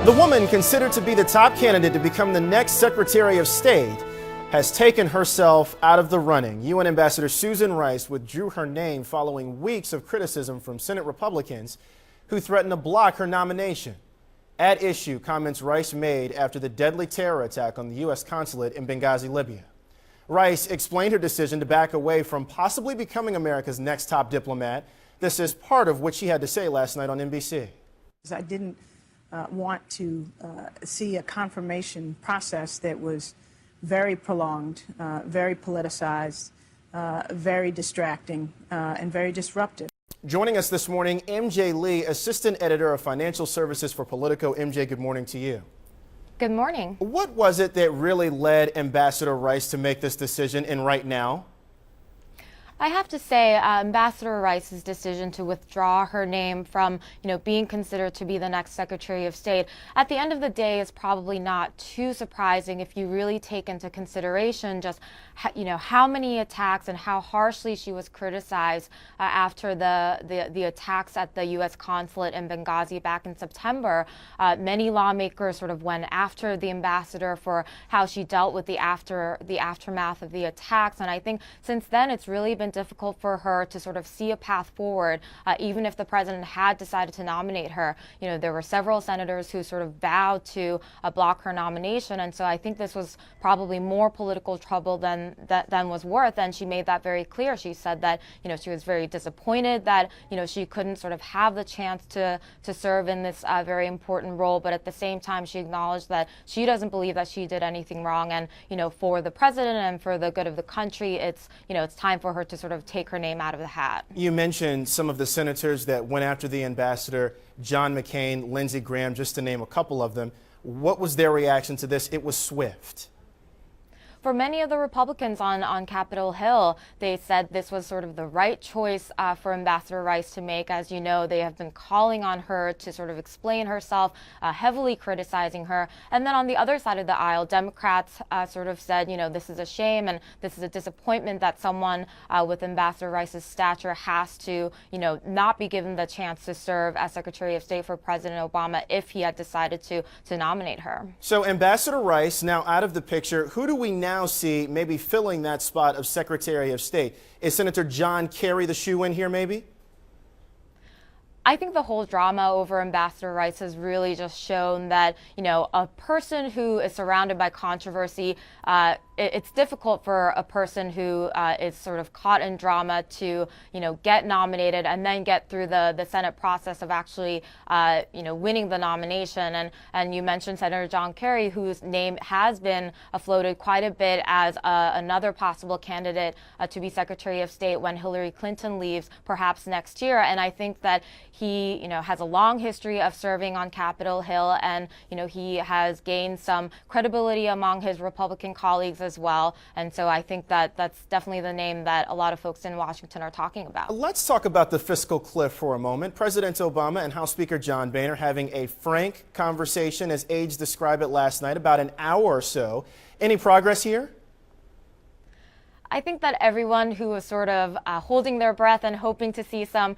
The woman considered to be the top candidate to become the next Secretary of State has taken herself out of the running. UN Ambassador Susan Rice withdrew her name following weeks of criticism from Senate Republicans who threatened to block her nomination. At issue, comments Rice made after the deadly terror attack on the U.S. consulate in Benghazi, Libya. Rice explained her decision to back away from possibly becoming America's next top diplomat. This is part of what she had to say last night on NBC. I didn't want to see a confirmation process that was very prolonged, very politicized, very distracting, and very disruptive. Joining us this morning, MJ Lee, Assistant Editor of Financial Services for Politico. MJ, good morning to you. Good morning. What was it that really led Ambassador Rice to make this decision, and right now? I have to say, Ambassador Rice's decision to withdraw her name from, being considered to be the next Secretary of State, at the end of the day, is probably not too surprising if you really take into consideration just, how many attacks and how harshly she was criticized after the attacks at the U.S. consulate in Benghazi back in September. Many lawmakers sort of went after the ambassador for how she dealt with the aftermath of the attacks, and I think since then it's really been difficult for her to sort of see a path forward, even if the president had decided to nominate her. There were several senators who sort of vowed to block her nomination, and so I think this was probably more political trouble than was worth, and she made that very clear. She said that she was very disappointed that she couldn't sort of have the chance to serve in this very important role, but at the same time she acknowledged that she doesn't believe that she did anything wrong, and for the president and for the good of the country, it's time for her to sort of take her name out of the hat. You mentioned some of the senators that went after the ambassador, John McCain, Lindsey Graham, just to name a couple of them. What was their reaction to this? It was swift. For many of the Republicans on Capitol Hill, they said this was sort of the right choice for Ambassador Rice to make. As you know, they have been calling on her to sort of explain herself, heavily criticizing her. And then on the other side of the aisle, Democrats sort of said, this is a shame and this is a disappointment that someone with Ambassador Rice's stature has to, not be given the chance to serve as Secretary of State for President Obama if he had decided to nominate her. So Ambassador Rice now out of the picture. Who do we now see maybe filling that spot of Secretary of State? Is Senator John Kerry the shoe-in here maybe? I think the whole drama over Ambassador Rice has really just shown that, a person who is surrounded by controversy, it's difficult for a person who is sort of caught in drama to, get nominated and then get through the Senate process of actually, winning the nomination. And you mentioned Senator John Kerry, whose name has been floated quite a bit as another possible candidate to be Secretary of State when Hillary Clinton leaves, perhaps next year. And I think that he, has a long history of serving on Capitol Hill, and, he has gained some credibility among his Republican colleagues as well. And so I think that that's definitely the name that a lot of folks in Washington are talking about. Let's talk about the fiscal cliff for a moment. President Obama and House Speaker John Boehner having a frank conversation, as aides described it last night, about an hour or so. Any progress here? I think that everyone who was sort of holding their breath and hoping to see some,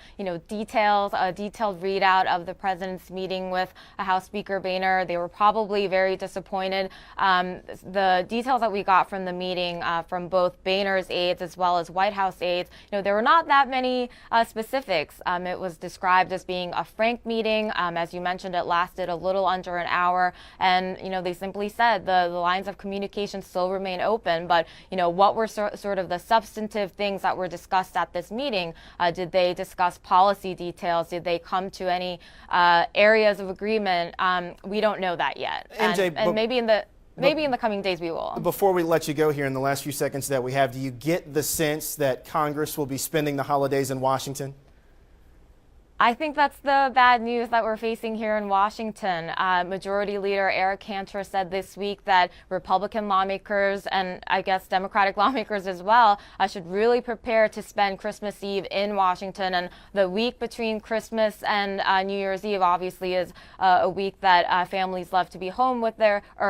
details, a detailed readout of the president's meeting with House Speaker Boehner, they were probably very disappointed. The details that we got from the meeting from both Boehner's aides as well as White House aides, there were not that many specifics. It was described as being a frank meeting. As you mentioned, it lasted a little under an hour. And, they simply said the lines of communication still remain open. But, what were sort of the substantive things that were discussed at this meeting? Did they discuss policy details? Did they come to any areas of agreement? We don't know that yet. MJ, and maybe in the coming days we will. Before we let you go here in the last few seconds that we have, do you get the sense that Congress will be spending the holidays in Washington? I think that's the bad news that we're facing here in Washington. Majority Leader Eric Cantor said this week that Republican lawmakers and I guess Democratic lawmakers as well should really prepare to spend Christmas Eve in Washington. And the week between Christmas and New Year's Eve obviously is a week that families love to be home with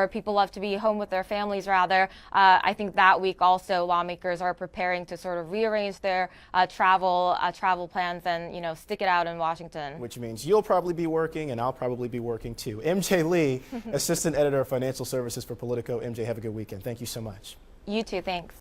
people love to be home with their families rather. I think that week also lawmakers are preparing to sort of rearrange their travel plans and, stick it out in in Washington. Which means you'll probably be working and I'll probably be working too. MJ Lee, Assistant Editor of Financial Services for Politico. MJ, have a good weekend. Thank you so much. You too, thanks.